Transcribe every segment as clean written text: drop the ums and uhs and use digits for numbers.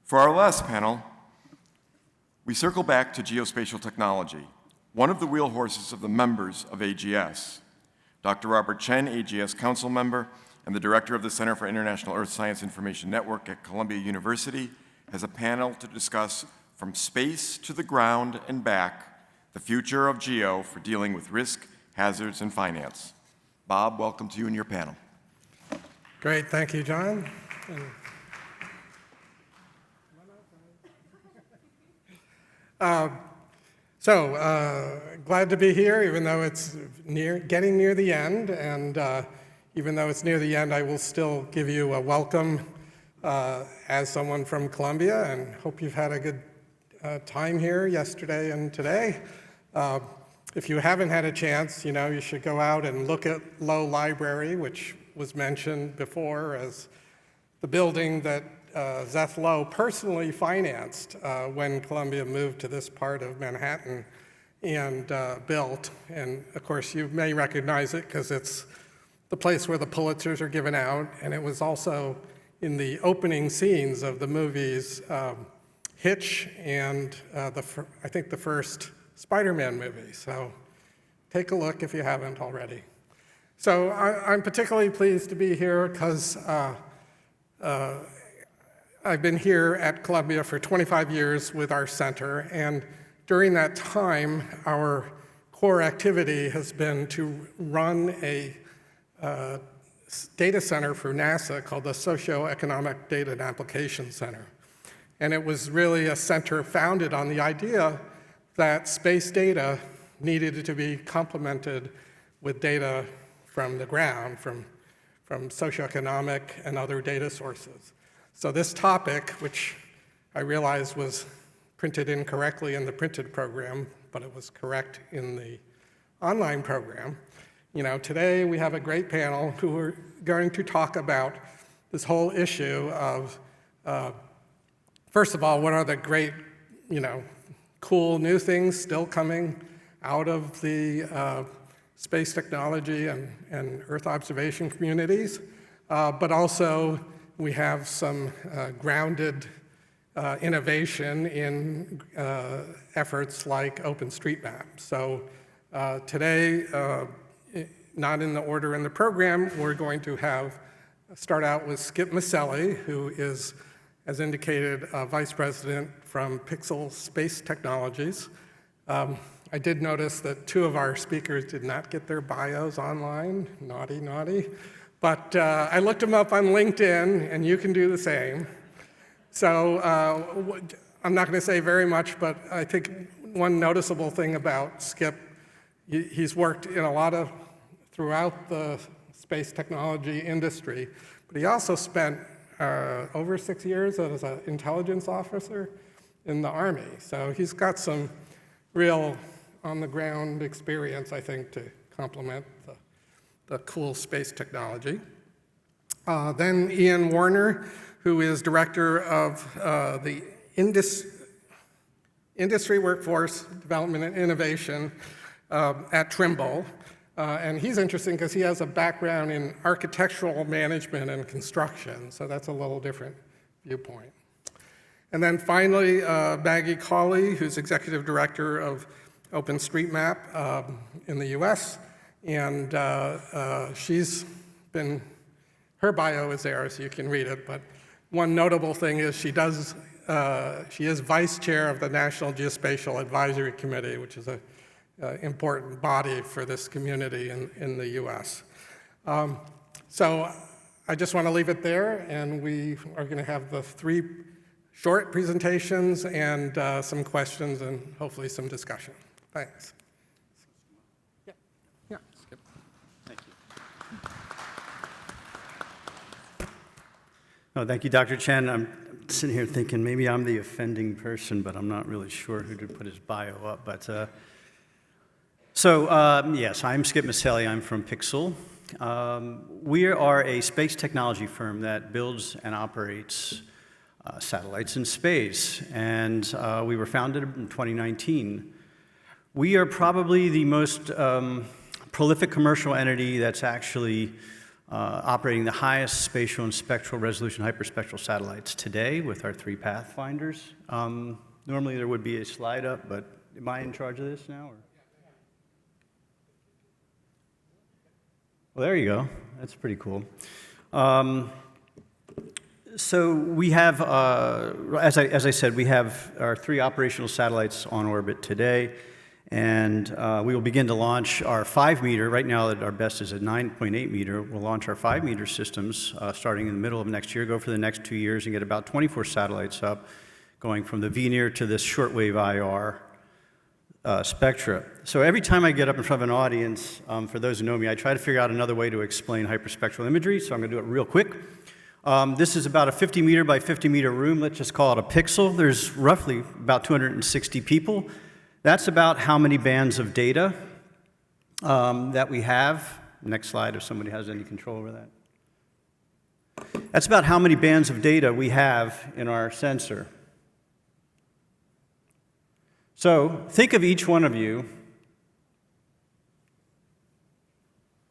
For our last panel, we circle back to geospatial technology, one of the wheel horses of the members of AGS. Dr. Robert Chen, AGS Council member and the Director of the Center for International Earth Science Information Network at Columbia University, has a panel to discuss from space to the ground and back, the future of geo for dealing with risk, hazards, and finance. Bob, welcome to you and your panel. Great, thank you, John. Glad to be here, even though it's getting near the end, and even though it's near the end, I will still give you a welcome as someone from Columbia, and hope you've had a good time here yesterday and today. If you haven't had a chance, you should go out and look at Low Library, which was mentioned before as the building that Zeth Lowe personally financed when Columbia moved to this part of Manhattan and built. And of course, you may recognize it because it's the place where the Pulitzers are given out, and it was also in the opening scenes of the movies Hitch and I think the first Spider-Man movie. So take a look if you haven't already. So I'm particularly pleased to be here because I've been here at Columbia for 25 years with our center, and during that time, our core activity has been to run a data center for NASA called the Socioeconomic Data and Application Center. And it was really a center founded on the idea that space data needed to be complemented with data from the ground, from socioeconomic and other data sources. So this topic, which I realized was printed incorrectly in the printed program, but it was correct in the online program. Today we have a great panel who are going to talk about this whole issue of, first of all, what are the great, cool new things still coming out of the space technology and Earth observation communities, but also we have some grounded innovation in efforts like OpenStreetMap. So today, not in the order in the program, we're going to start out with Skip Maselli, who is, as indicated, Vice President from Pixxel Space Technologies. I did notice that 2 of our speakers did not get their bios online. Naughty, naughty. But I looked them up on LinkedIn, and you can do the same. So I'm not going to say very much, but I think one noticeable thing about Skip, he's worked in throughout the space technology industry, but he also spent over 6 years as an intelligence officer in the Army. So he's got some real on-the-ground experience, I think, to complement the cool space technology. Then Ian Warner, who is Director of the Industry Workforce Development and Innovation at Trimble. And he's interesting because he has a background in architectural management and construction, so that's a little different viewpoint. And then finally, Maggie Cawley, who's Executive Director of OpenStreetMap in the US. And her bio is there, so you can read it, but one notable thing is she is Vice Chair of the National Geospatial Advisory Committee, which is an important body for this community in the US. So I just want to leave it there, and we are going to have the 3 short presentations and some questions and hopefully some discussion. Thanks. Yeah. Skip. Thank you. Oh, thank you, Dr. Chen. I'm sitting here thinking maybe I'm the offending person, but I'm not really sure who to put his bio up. But yes, I'm Skip Maselli. I'm from Pixxel. We are a space technology firm that builds and operates satellites in space, and we were founded in 2019. We are probably the most prolific commercial entity that's actually operating the highest spatial and spectral resolution hyperspectral satellites today with our 3 pathfinders. Normally there would be a slide up, but am I in charge of this now? Or? Well, there you go. That's pretty cool. So we have, as I said, we have our 3 operational satellites on orbit today, and we will begin to launch our 5-meter. Right now, our best is at 9.8 meter. We'll launch our 5-meter systems starting in the middle of next year, go for the next 2 years, and get about 24 satellites up, going from the VNIR to this shortwave IR spectra. So every time I get up in front of an audience, for those who know me, I try to figure out another way to explain hyperspectral imagery, so I'm going to do it real quick. This is about a 50-meter by 50-meter room. Let's just call it a pixel. There's roughly about 260 people. That's about how many bands of data that we have. Next slide, if somebody has any control over that. That's about how many bands of data we have in our sensor. So think of each one of you.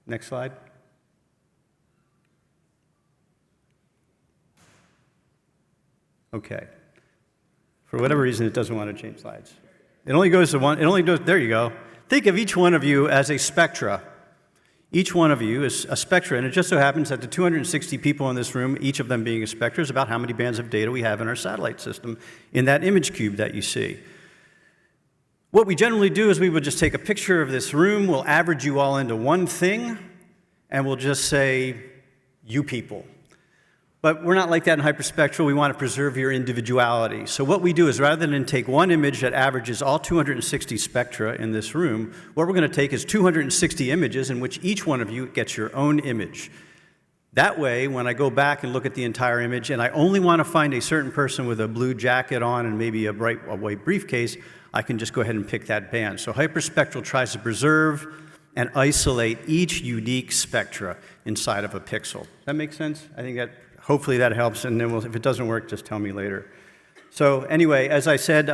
Next slide. Okay. For whatever reason, it doesn't want to change slides. It only goes to one, it only goes, there you go. Think of each one of you as a spectra. Each one of you is a spectra, and it just so happens that the 260 people in this room, each of them being a spectra, is about how many bands of data we have in our satellite system in that image cube that you see. What we generally do is we would just take a picture of this room, we'll average you all into one thing, and we'll just say, you people. But we're not like that in hyperspectral. We want to preserve your individuality. So what we do is rather than take one image that averages all 260 spectra in this room, what we're going to take is 260 images in which each one of you gets your own image. That way, when I go back and look at the entire image and I only want to find a certain person with a blue jacket on and maybe a white briefcase, I can just go ahead and pick that band. So hyperspectral tries to preserve and isolate each unique spectra inside of a pixel. Does that make sense? I think that hopefully that helps, and then if it doesn't work, just tell me later. So anyway, as I said,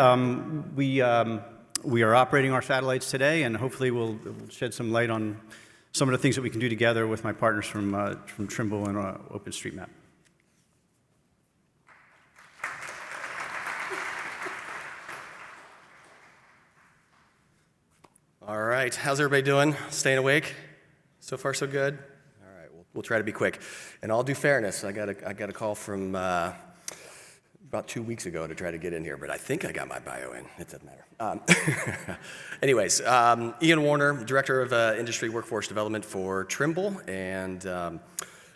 we are operating our satellites today, and hopefully we'll shed some light on some of the things that we can do together with my partners from Trimble and OpenStreetMap. All right, how's everybody doing? Staying awake? So far, so good? All right, we'll try to be quick. In all due fairness, I got a call from about 2 weeks ago to try to get in here, but I think I got my bio in. It doesn't matter. Anyways, Ian Warner, Director of Industry Workforce Development for Trimble, and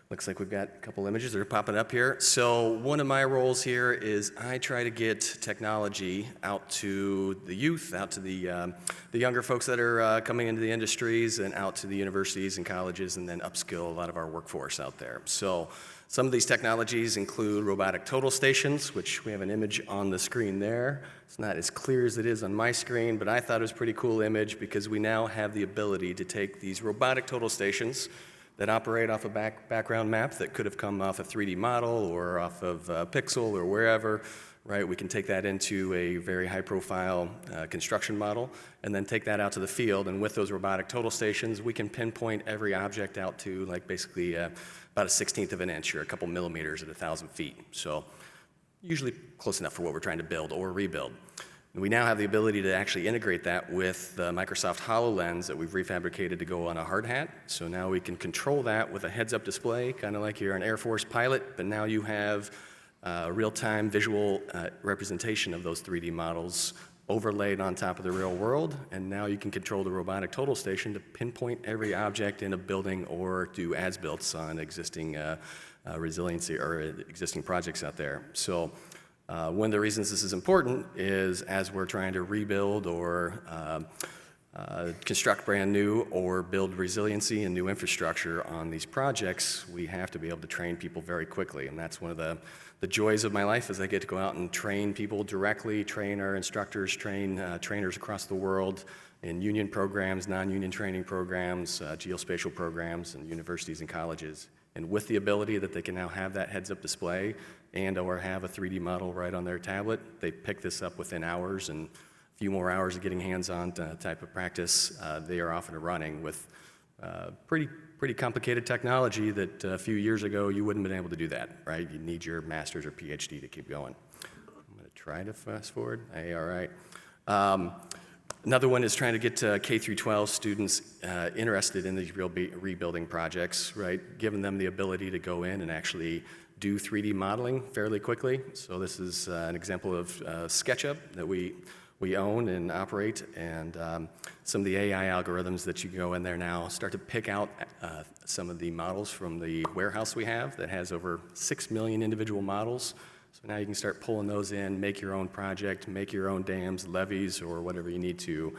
looks like we've got a couple images that are popping up here. So one of my roles here is I try to get technology out to the youth, out to the younger folks that are coming into the industries, and out to the universities and colleges, and then upskill a lot of our workforce out there. So some of these technologies include robotic total stations, which we have an image on the screen there. It's not as clear as it is on my screen, but I thought it was a pretty cool image because we now have the ability to take these robotic total stations that operate off a background map that could have come off a 3D model or off of Pixxel or wherever, right? We can take that into a very high-profile construction model and then take that out to the field. And with those robotic total stations, we can pinpoint every object out to like basically about a 1/16 of an inch or a couple millimeters at 1,000 feet. So usually close enough for what we're trying to build or rebuild. We now have the ability to actually integrate that with the Microsoft HoloLens that we've refabricated to go on a hard hat. So now we can control that with a heads-up display, kind of like you're an Air Force pilot, but now you have real-time visual representation of those 3D models overlaid on top of the real world, and now you can control the robotic total station to pinpoint every object in a building or do as-builts on existing resiliency or existing projects out there. So one of the reasons this is important is as we're trying to rebuild or construct brand new or build resiliency and new infrastructure on these projects, we have to be able to train people very quickly. And that's one of the joys of my life is I get to go out and train people directly, train our instructors, train trainers across the world in union programs, non-union training programs, geospatial programs, and universities and colleges. And with the ability that they can now have that heads-up display and or have a 3D model right on their tablet, they pick this up within hours, and a few more hours of getting hands-on type of practice, they are off and running with pretty pretty complicated technology that a few years ago you wouldn't have been able to do that, right? You need your master's or PhD to keep going. I'm going to try to fast forward. Hey, all right. Another one is trying to get K through 12 students interested in these rebuilding projects, right? Giving them the ability to go in and actually do 3D modeling fairly quickly. So this is an example of SketchUp that we own and operate, and some of the AI algorithms that you go in there now start to pick out some of the models from the warehouse we have that has over 6 million individual models. So now you can start pulling those in, make your own project, make your own dams, levees, or whatever you need to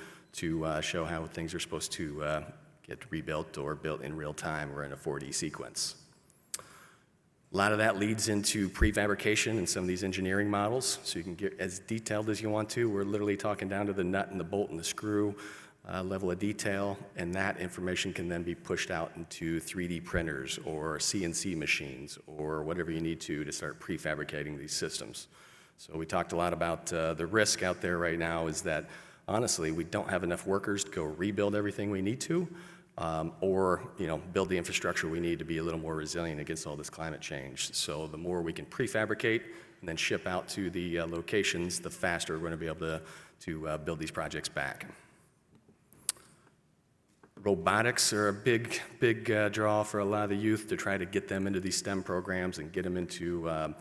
show how things are supposed to get rebuilt or built in real time or in a 4D sequence. A lot of that leads into prefabrication and some of these engineering models, so you can get as detailed as you want to. We're literally talking down to the nut and the bolt and the screw level of detail, and that information can then be pushed out into 3D printers or CNC machines or whatever you need to start prefabricating these systems. So we talked a lot about the risk out there right now is that, honestly, we don't have enough workers to go rebuild everything we need to, or build the infrastructure we need to be a little more resilient against all this climate change. So the more we can prefabricate and then ship out to the locations, the faster we're going to be able to build these projects back. Robotics are a big draw for a lot of the youth to try to get them into these STEM programs and get them into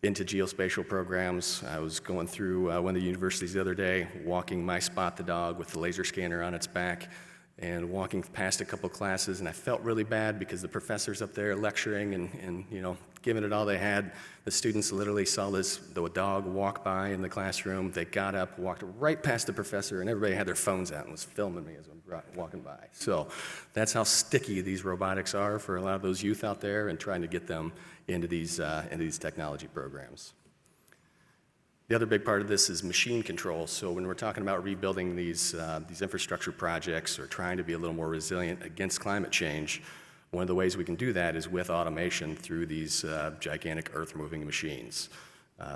geospatial programs. I was going through one of the universities the other day, walking my Spot the dog with the laser scanner on its back, and walking past a couple classes, and I felt really bad because the professor's up there lecturing and giving it all they had. The students literally saw the dog walk by in the classroom. They got up, walked right past the professor, and everybody had their phones out and was filming me as I'm walking by. So that's how sticky these robotics are for a lot of those youth out there and trying to get them into these technology programs. The other big part of this is machine control. So when we're talking about rebuilding these infrastructure projects or trying to be a little more resilient against climate change, one of the ways we can do that is with automation through these gigantic earth-moving machines.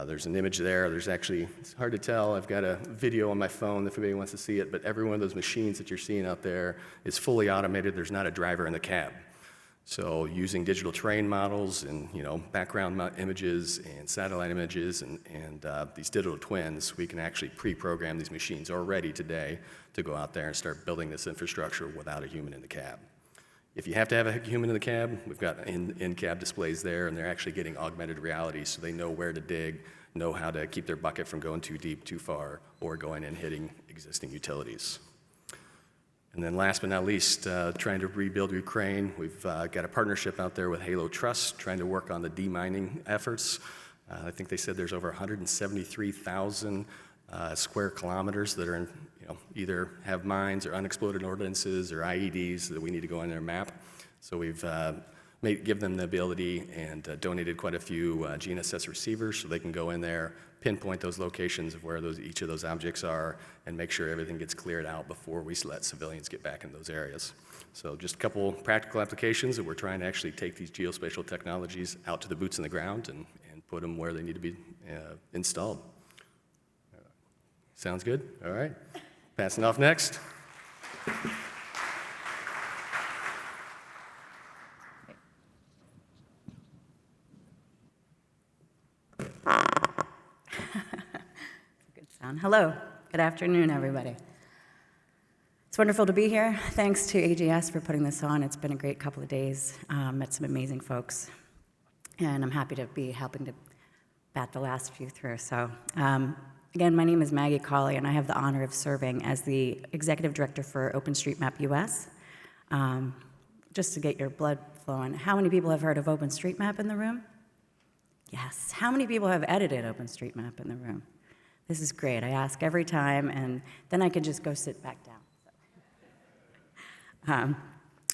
There's an image there. There's actually, it's hard to tell. I've got a video on my phone if anybody wants to see it, but every one of those machines that you're seeing out there is fully automated. There's not a driver in the cab. So using digital terrain models and background images and satellite images and these digital twins, we can actually pre-program these machines already today to go out there and start building this infrastructure without a human in the cab. If you have to have a human in the cab, we've got in-cab displays there, and they're actually getting augmented reality, so they know where to dig, know how to keep their bucket from going too deep, too far, or going and hitting existing utilities. And then last but not least, trying to rebuild Ukraine. We've got a partnership out there with Halo Trust, trying to work on the demining efforts. I think they said there's over 173,000 square kilometers that are in, either have mines or unexploded ordnances or IEDs that we need to go in there and map. So we've give them the ability and donated quite a few GNSS receivers so they can go in there, pinpoint those locations of where each of those objects are, and make sure everything gets cleared out before we let civilians get back in those areas. So just a couple practical applications that we're trying to actually take these geospatial technologies out to the boots on the ground and put them where they need to be installed. Sounds good? All right. Passing off next. Good sound. Hello. Good afternoon, everybody. It's wonderful to be here. Thanks to AGS for putting this on. It's been a great couple of days. Met some amazing folks, and I'm happy to be helping to bat the last few through. So, again, my name is Maggie Cawley, and I have the honor of serving as the Executive Director for OpenStreetMap US. Just to get your blood flowing, how many people have heard of OpenStreetMap in the room? Yes. How many people have edited OpenStreetMap in the room? This is great. I ask every time, and then I can just go sit back down.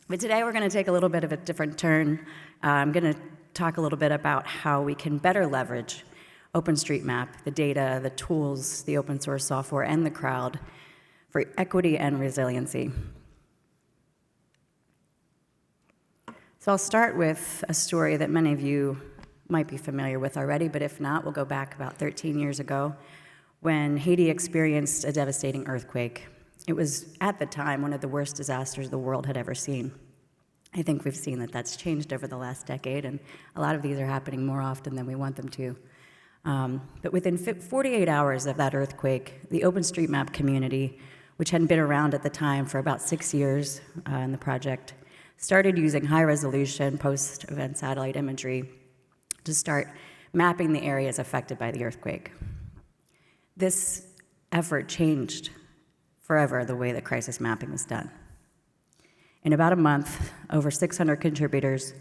But today we're going to take a little bit of a different turn. I'm going to talk a little bit about how we can better leverage OpenStreetMap, the data, the tools, the open source software, and the crowd for equity and resiliency. So I'll start with a story that many of you might be familiar with already, but if not, we'll go back about 13 years ago when Haiti experienced a devastating earthquake. It was, at the time, one of the worst disasters the world had ever seen. I think we've seen that that's changed over the last decade, and a lot of these are happening more often than we want them to. But within 48 hours of that earthquake, the OpenStreetMap community, which hadn't been around at the time for about 6 years in the project, started using high-resolution post-event satellite imagery to start mapping the areas affected by the earthquake. This effort changed forever the way that crisis mapping was done. In about a month, over 600 contributors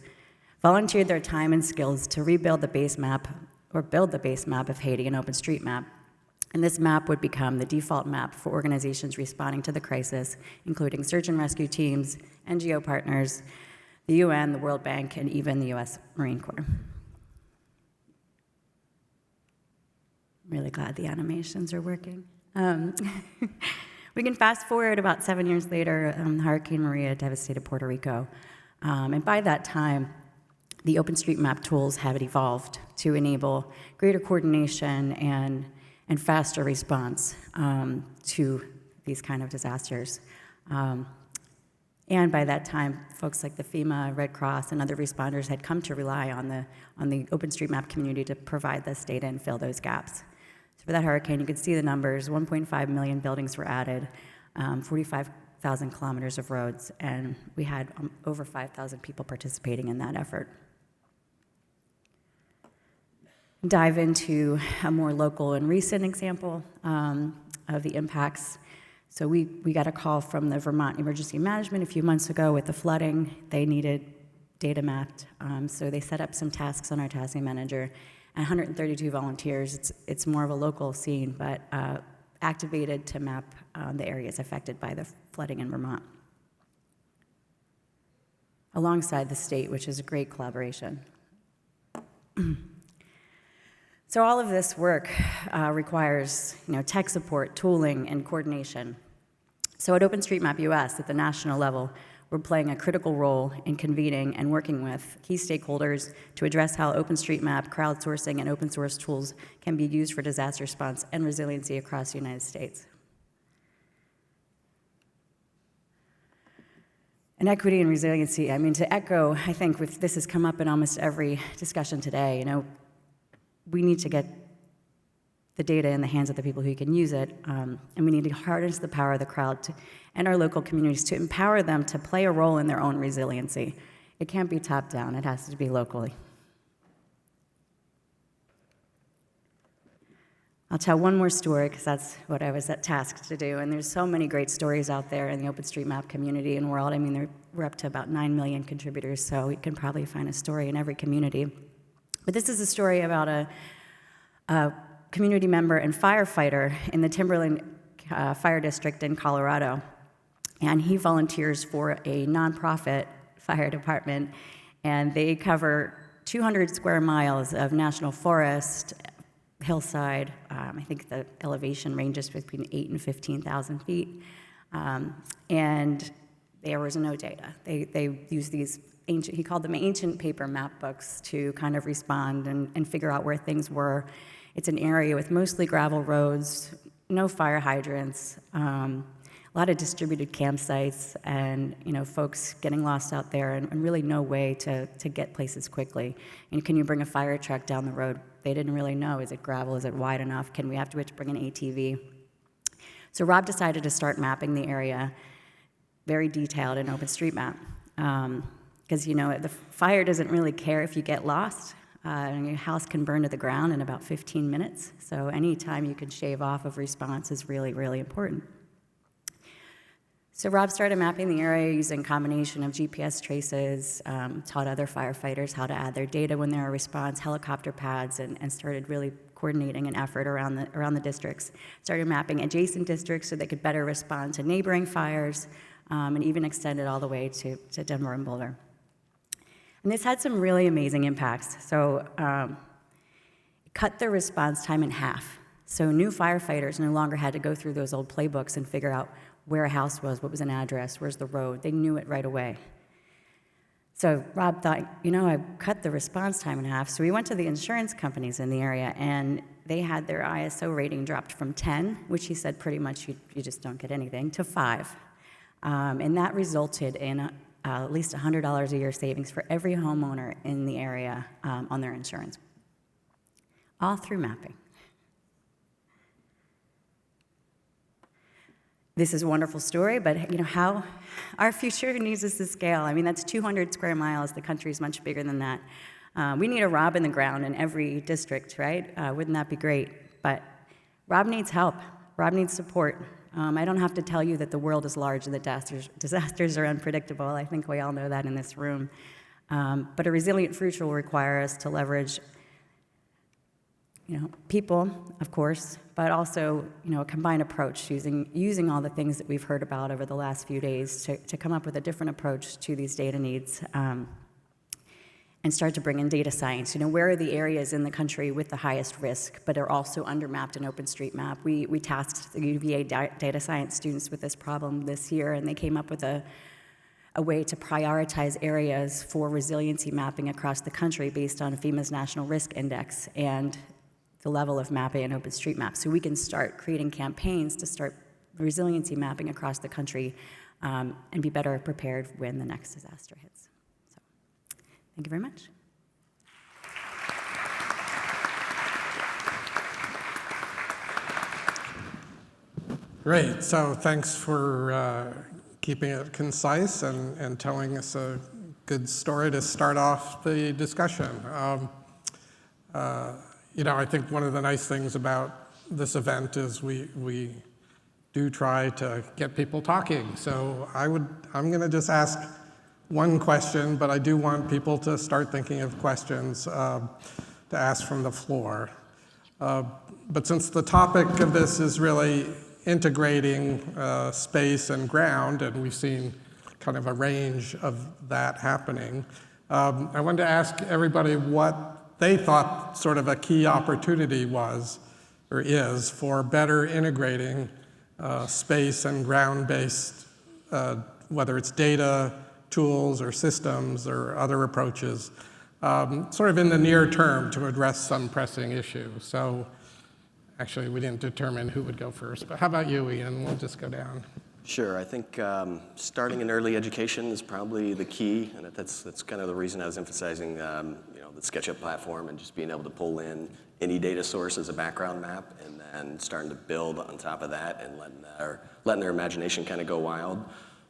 volunteered their time and skills to rebuild the base map or build the base map of Haiti in OpenStreetMap. And this map would become the default map for organizations responding to the crisis, including search and rescue teams, NGO partners, the UN, the World Bank, and even the US Marine Corps. I'm really glad the animations are working. We can fast forward about 7 years later, Hurricane Maria devastated Puerto Rico. And by that time, the OpenStreetMap tools have evolved to enable greater coordination and faster response to these kind of disasters. And by that time, folks like the FEMA, Red Cross, and other responders had come to rely on the OpenStreetMap community to provide this data and fill those gaps. So for that hurricane, you can see the numbers. 1.5 million buildings were added, 45,000 kilometers of roads, and we had over 5,000 people participating in that effort. Dive into a more local and recent example of the impacts. So we got a call from the Vermont Emergency Management a few months ago with the flooding. They needed data mapped, so they set up some tasks on our tasking manager, and 132 volunteers. It's more of a local scene, but activated to map the areas affected by the flooding in Vermont, alongside the state, which is a great collaboration. So all of this work requires tech support, tooling, and coordination. So at OpenStreetMap US, at the national level, we're playing a critical role in convening and working with key stakeholders to address how OpenStreetMap, crowdsourcing, and open source tools can be used for disaster response and resiliency across the United States. And equity and resiliency, I mean, to echo, I think this has come up in almost every discussion today, we need to get the data in the hands of the people who can use it, and we need to harness the power of the crowd and our local communities to empower them to play a role in their own resiliency. It can't be top-down, it has to be locally. I'll tell one more story, because that's what I was tasked to do, and there's so many great stories out there in the OpenStreetMap community and world. I mean, we're up to about 9 million contributors, so you can probably find a story in every community. But this is a story about a community member and firefighter in the Timberland Fire District in Colorado. And he volunteers for a nonprofit fire department, and they cover 200 square miles of national forest, hillside. I think the elevation ranges between 8,000 and 15,000 feet. And there was no data. They use these ancient, he called them ancient paper map books to kind of respond and figure out where things were. It's an area with mostly gravel roads, no fire hydrants, a lot of distributed campsites, and folks getting lost out there, and really no way to get places quickly. And can you bring a fire truck down the road? They didn't really know. Is it gravel? Is it wide enough? We have to bring an ATV? So Rob decided to start mapping the area, very detailed in OpenStreetMap. Because the fire doesn't really care if you get lost, and your house can burn to the ground in about 15 minutes. So any time you can shave off of response is really, really important. So Rob started mapping the area using a combination of GPS traces, taught other firefighters how to add their data when there are response, helicopter pads, and started really coordinating an effort around the districts. Started mapping adjacent districts so they could better respond to neighboring fires, and even extended all the way to Denver and Boulder. And this had some really amazing impacts. So it cut their response time in half. So new firefighters no longer had to go through those old playbooks and figure out where a house was, what was an address, where's the road. They knew it right away. So Rob thought, I cut the response time in half. So we went to the insurance companies in the area, and they had their ISO rating dropped from 10, which he said pretty much you just don't get anything, to 5. And that resulted in at least $100 a year savings for every homeowner in the area on their insurance, all through mapping. This is a wonderful story, but how our future needs us to scale. I mean, that's 200 square miles. The country's much bigger than that. We need a Rob in the ground in every district, right? Wouldn't that be great? But Rob needs help. Rob needs support. I don't have to tell you that the world is large and that disasters are unpredictable. I think we all know that in this room. But a resilient future will require us to leverage people, of course, but also, a combined approach using all the things that we've heard about over the last few days to come up with a different approach to these data needs and start to bring in data science. Where are the areas in the country with the highest risk, but are also undermapped in OpenStreetMap? We tasked the UVA data science students with this problem this year, and they came up with a way to prioritize areas for resiliency mapping across the country based on FEMA's National Risk Index and the level of mapping in OpenStreetMap. So we can start creating campaigns to start resiliency mapping across the country and be better prepared when the next disaster hits. So thank you very much. Great. So thanks for keeping it concise and telling us a good story to start off the discussion. I think one of the nice things about this event is we do try to get people talking. So I'm going to just ask one question, but I do want people to start thinking of questions to ask from the floor. But since the topic of this is really integrating space and ground, and we've seen kind of a range of that happening, I wanted to ask everybody what they thought sort of a key opportunity was or is for better integrating space and ground-based, whether it's data, tools, or systems, or other approaches, sort of in the near term to address some pressing issue. So actually, we didn't determine who would go first, but how about you, Ian? We'll just go down. Sure. I think starting in early education is probably the key, and that's kind of the reason I was emphasizing the SketchUp platform and just being able to pull in any data source as a background map, and then starting to build on top of that and letting their imagination kind of go wild.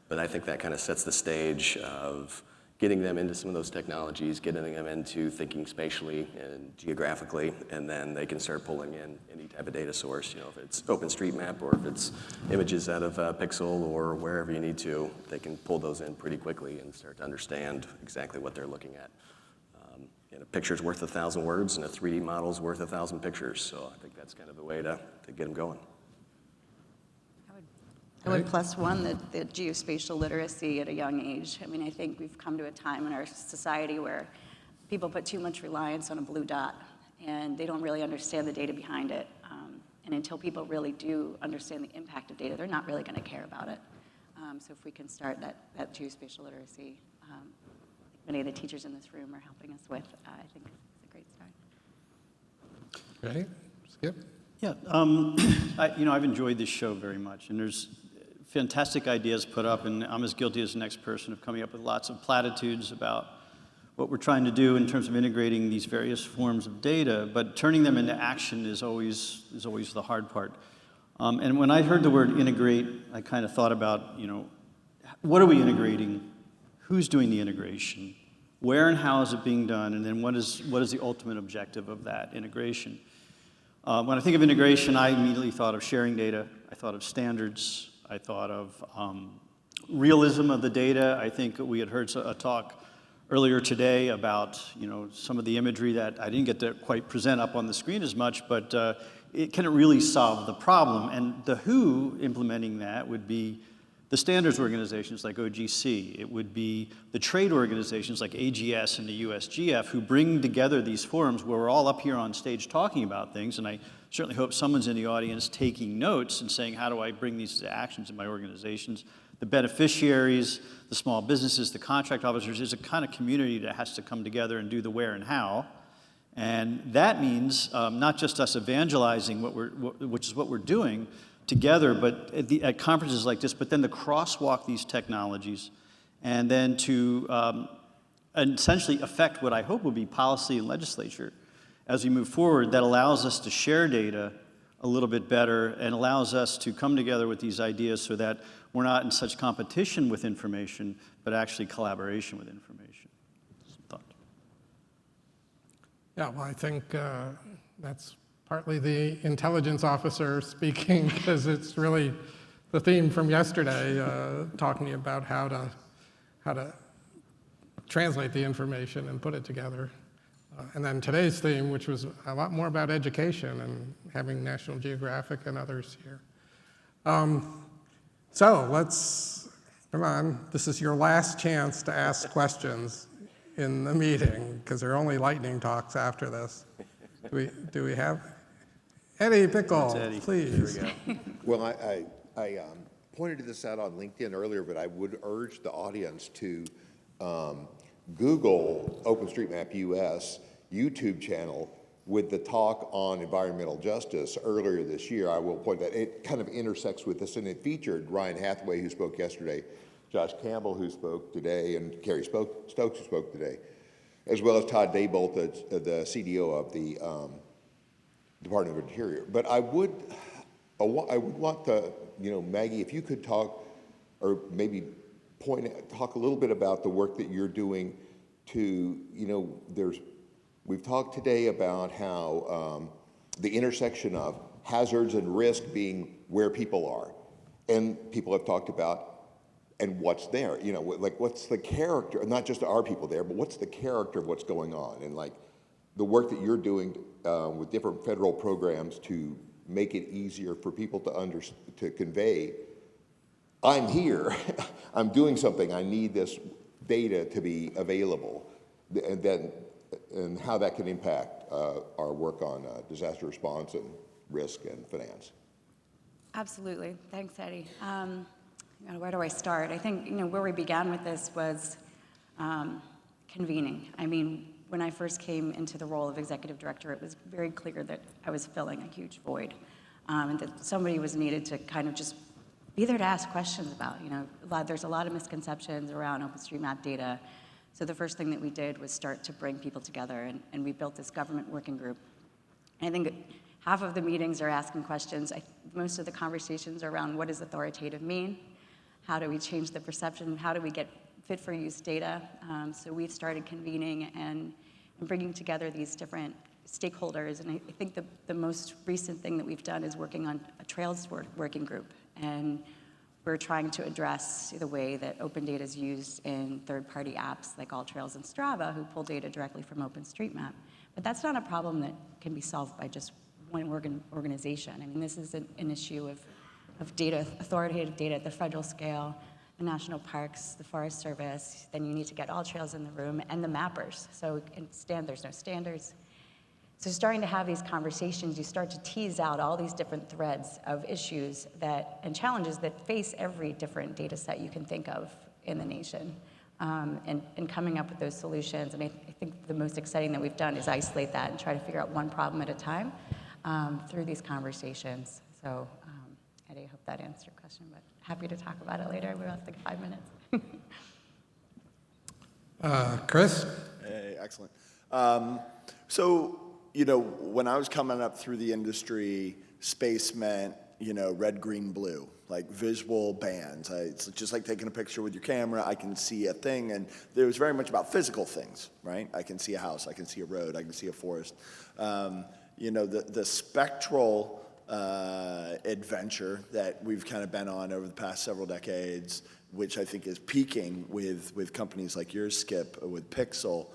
But I think that kind of sets the stage of getting them into some of those technologies, getting them into thinking spatially and geographically, and then they can start pulling in any type of data source. If it's OpenStreetMap or if it's images out of Pixxel or wherever you need to, they can pull those in pretty quickly and start to understand exactly what they're looking at. A picture's worth 1,000 words, and a 3D model's worth 1,000 pictures. So I think that's kind of the way to get them going. I would plus one the geospatial literacy at a young age. I mean, I think we've come to a time in our society where people put too much reliance on a blue dot, and they don't really understand the data behind it. And until people really do understand the impact of data, they're not really going to care about it. So if we can start that geospatial literacy, many of the teachers in this room are helping us with, I think it's a great start. Right? Skip? Yeah, I've enjoyed this show very much, and there's fantastic ideas put up, and I'm as guilty as the next person of coming up with lots of platitudes about what we're trying to do in terms of integrating these various forms of data, but turning them into action is always the hard part. And when I heard the word integrate, I kind of thought about, what are we integrating? Who's doing the integration? Where and how is it being done? And then what is the ultimate objective of that integration? When I think of integration, I immediately thought of sharing data. I thought of standards. I thought of realism of the data. I think we had heard a talk earlier today about some of the imagery that I didn't get to quite present up on the screen as much, but can it really solve the problem? And the who implementing that would be the standards organizations like OGC. It would be the trade organizations like AGS and the USGF who bring together these forums where we're all up here on stage talking about things, and I certainly hope someone's in the audience taking notes and saying, how do I bring these to actions in my organizations? The beneficiaries, the small businesses, the contract officers is a kind of community that has to come together and do the where and how. And that means not just us evangelizing, which is what we're doing, together, but at conferences like this, but then to crosswalk these technologies and then to essentially affect what I hope will be policy and legislature as we move forward that allows us to share data a little bit better and allows us to come together with these ideas so that we're not in such competition with information, but actually collaboration with information. Some thought. Yeah, well, I think that's partly the intelligence officer speaking, because it's really the theme from yesterday, talking about how to translate the information and put it together. And then today's theme, which was a lot more about education and having National Geographic and others here. So let's, come on, this is your last chance to ask questions in the meeting, because there are only lightning talks after this. Do we have? Eddie Pixxel, Eddie. please. Here we go. Well, I pointed this out on LinkedIn earlier, but I would urge the audience to Google OpenStreetMap US YouTube channel with the talk on environmental justice earlier this year. I will point that it kind of intersects with this, and it featured Ryan Hathaway, who spoke yesterday, Josh Campbell, who spoke today, and Kerry Stokes, who spoke today, as well as Todd Daybolt, the CDO of the Department of Interior. But I would want to, Maggie, if you could talk, or maybe talk a little bit about the work that you're doing to, we've talked today about how the intersection of hazards and risk being where people are, and people have talked about and what's there, like what's the character, not just our people there, but what's the character of what's going on, and like the work that you're doing with different federal programs to make it easier for people to convey, I'm here, I'm doing something, I need this data to be available, and how that can impact our work on disaster response and risk and finance. Absolutely. Thanks, Eddie. Where do I start? I think where we began with this was convening. I mean, when I first came into the role of executive director, it was very clear that I was filling a huge void, and that somebody was needed to kind of just be there to ask questions about. There's a lot of misconceptions around OpenStreetMap data. So the first thing that we did was start to bring people together, and we built this government working group. And I think half of the meetings are asking questions. Most of the conversations are around what does authoritative mean? How do we change the perception? How do we get fit for use data? So we've started convening and bringing together these different stakeholders. And I think the most recent thing that we've done is working on a Trails working group. And we're trying to address the way that open data is used in third-party apps like AllTrails and Strava, who pull data directly from OpenStreetMap. But that's not a problem that can be solved by just one organization. I mean, this is an issue of data, authoritative data at the federal scale, the national parks, the Forest Service. Then you need to get AllTrails in the room, and the mappers. So there's no standards. So starting to have these conversations, you start to tease out all these different threads of issues and challenges that face every different data set you can think of in the nation, and coming up with those solutions. And I think the most exciting that we've done is isolate that and try to figure out one problem at a time through these conversations. So, Eddie, I hope that answered your question, but happy to talk about it later. We have like 5 minutes. Chris? Hey, excellent. So, when I was coming up through the industry, space meant, red, green, blue, like visual bands. It's just like taking a picture with your camera. I can see a thing, and it was very much about physical things, right? I can see a house, I can see a road, I can see a forest. The spectral adventure that we've kind of been on over the past several decades, which I think is peaking with companies like yours, Skip, with Pixxel.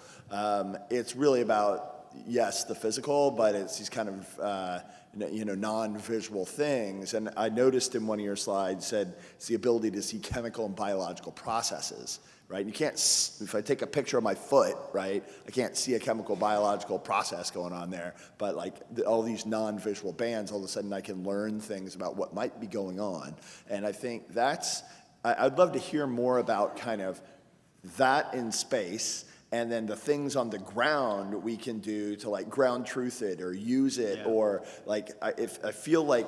It's really about, yes, the physical, but it's these kind of non-visual things. And I noticed in one of your slides said it's the ability to see chemical and biological processes, right? You can't, if I take a picture of my foot, right, I can't see a chemical biological process going on there, but like all these non-visual bands, all of a sudden I can learn things about what might be going on. And I think I'd love to hear more about kind of that in space, and then the things on the ground we can do to like ground truth it or use it, or like I feel like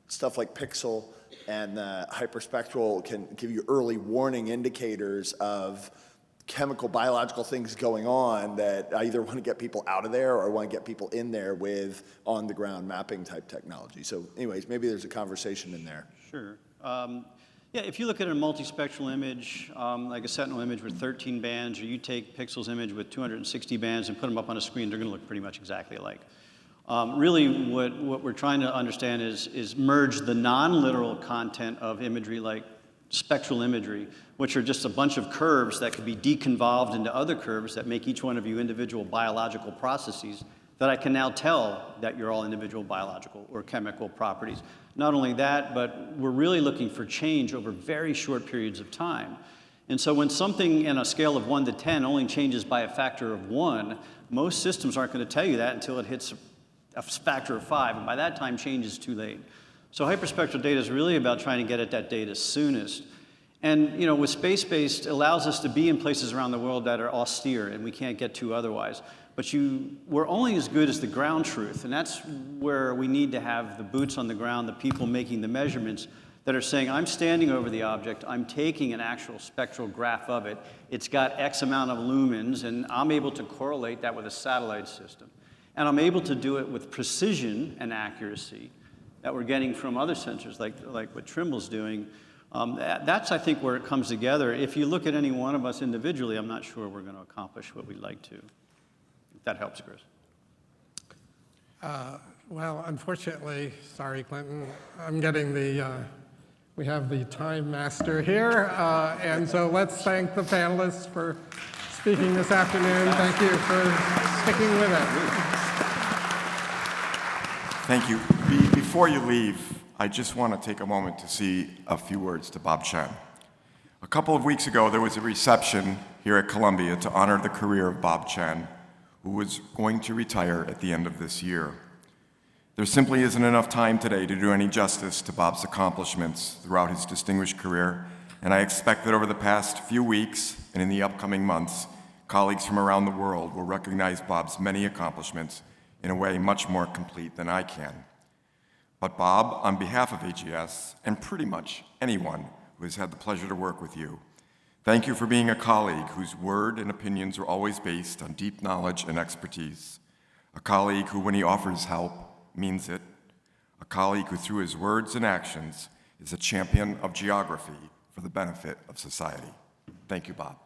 stuff like Pixxel and the hyperspectral can give you early warning indicators of chemical, biological things going on that I either want to get people out of there or I want to get people in there with on-the-ground mapping type technology. So anyways, maybe there's a conversation in there. Sure. Yeah, if you look at a multispectral image, like a Sentinel image with 13 bands, or you take Pixxel's image with 260 bands and put them up on a screen, they're going to look pretty much exactly alike. Really, what we're trying to understand is merge the non-literal content of imagery like spectral imagery, which are just a bunch of curves that could be deconvolved into other curves that make each one of you individual biological processes that I can now tell that you're all individual biological or chemical properties. Not only that, but we're really looking for change over very short periods of time. And so when something in a scale of 1 to 10 only changes by a factor of 1, most systems aren't going to tell you that until it hits a factor of 5, and by that time change is too late. So hyperspectral data is really about trying to get at that data soonest. And with space-based, allows us to be in places around the world that are austere and we can't get to otherwise. But we're only as good as the ground truth, and that's where we need to have the boots on the ground, the people making the measurements that are saying, I'm standing over the object, I'm taking an actual spectral graph of it, it's got X amount of lumens, and I'm able to correlate that with a satellite system. And I'm able to do it with precision and accuracy that we're getting from other sensors, like what Trimble's doing. That's, I think, where it comes together. If you look at any one of us individually, I'm not sure we're going to accomplish what we'd like to. If that helps, Chris. Well, unfortunately, sorry, Clinton, I'm getting we have the time master here, and so let's thank the panelists for speaking this afternoon. Thank you for sticking with it. Thank you. Before you leave, I just want to take a moment to say a few words to Bob Chen. A couple of weeks ago, there was a reception here at Columbia to honor the career of Bob Chen, who was going to retire at the end of this year. There simply isn't enough time today to do any justice to Bob's accomplishments throughout his distinguished career, and I expect that over the past few weeks and in the upcoming months, colleagues from around the world will recognize Bob's many accomplishments in a way much more complete than I can. But Bob, on behalf of AGS, and pretty much anyone who has had the pleasure to work with you, thank you for being a colleague whose word and opinions are always based on deep knowledge and expertise, a colleague who, when he offers help, means it, a colleague who, through his words and actions, is a champion of geography for the benefit of society. Thank you, Bob.